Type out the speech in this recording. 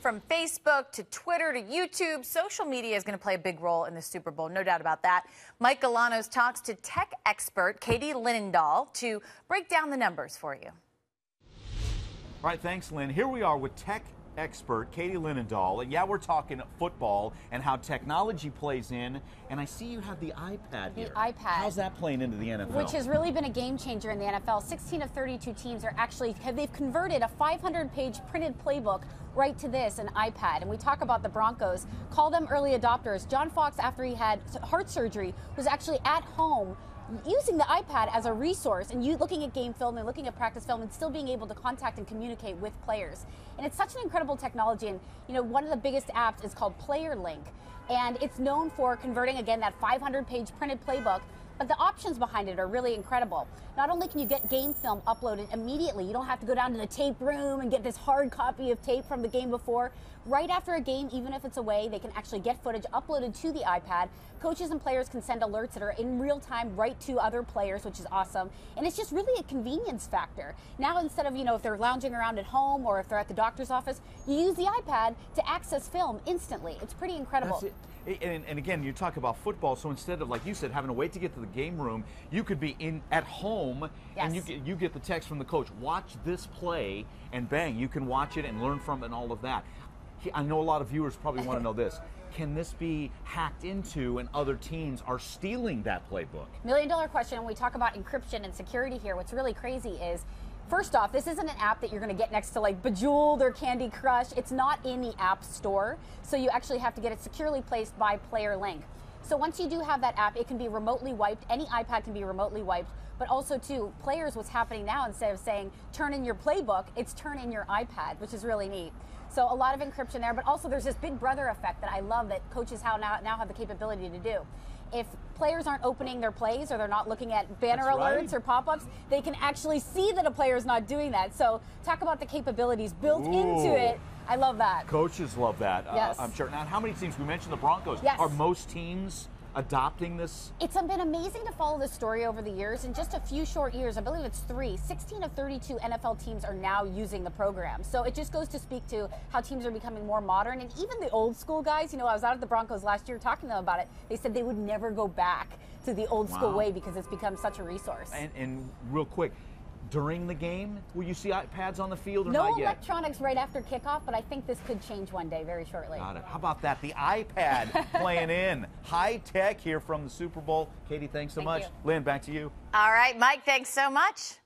From Facebook to Twitter to YouTube, social media is going to play a big role in the Super Bowl, no doubt about that. Mike Galanos talks to tech expert Katie Linendoll to break down the numbers for you. All right, thanks, Lynn. Here we are with tech expert Katie Linendoll. And yeah, we're talking football and how technology plays in. And I see you have the iPad here. The iPad. How's that playing into the NFL? Which has really been a game changer in the NFL. 16 of 32 teams are actually, they've converted a 500-page printed playbook right to this, an iPad. And we talk about the Broncos. Call them early adopters. John Fox, after he had heart surgery, was actually at home using the iPad as a resource and you looking at game film and looking at practice film and still being able to contact and communicate with players. And it's such an incredible technology. And you know, one of the biggest apps is called PlayerLink, and it's known for converting, again, that 500-page printed playbook. But the options behind it are really incredible. Not only can you get game film uploaded immediately, you don't have to go down to the tape room and get this hard copy of tape from the game before. Right after a game, even if it's away, they can actually get footage uploaded to the iPad. Coaches and players can send alerts that are in real time right to other players, which is awesome. And it's just really a convenience factor. Now, instead of, if they're lounging around at home or if they're at the doctor's office, you use the iPad to access film instantly. It's pretty incredible. That's it. And again, you talk about football, so instead of, like you said, having to wait to get to the game room, you could be at home, yes, and you get the text from the coach, watch this play, and bang, you can watch it and learn from it and all of that. I know a lot of viewers probably want to know this. Can this be hacked into and other teams are stealing that playbook? $1 million question. When we talk about encryption and security here, what's really crazy is, first off, this isn't an app that you're going to get next to like Bejeweled or Candy Crush. It's not in the App Store, so you actually have to get it securely placed by PlayerLink. So once you do have that app, it can be remotely wiped. Any iPad can be remotely wiped. But also, too, players, what's happening now, instead of saying, turn in your playbook, it's turn in your iPad, which is really neat. So a lot of encryption there, but also there's this big brother effect that I love that coaches now have the capability to do. If players aren't opening their plays or they're not looking at banner alerts or pop-ups, they can actually see that a player is not doing that. So talk about the capabilities built into it. I love that. Coaches love that, yes. I'm sure. Now, how many teams? We mentioned the Broncos. Yes. Are most teams adopting this? It's been amazing to follow this story over the years. In just a few short years, I believe it's 3, 16 of 32 NFL teams are now using the program. So it just goes to speak to how teams are becoming more modern. And even the old school guys, I was out at the Broncos last year talking to them about it. They said they would never go back to the old school way because it's become such a resource. And real quick, during the game, will you see iPads on the field or not yet? No electronics right after kickoff, but I think this could change one day very shortly. Got it. How about that? The iPad playing in. High tech here from the Super Bowl. Katie, thanks so much. You. Lynn, back to you. All right, Mike, thanks so much.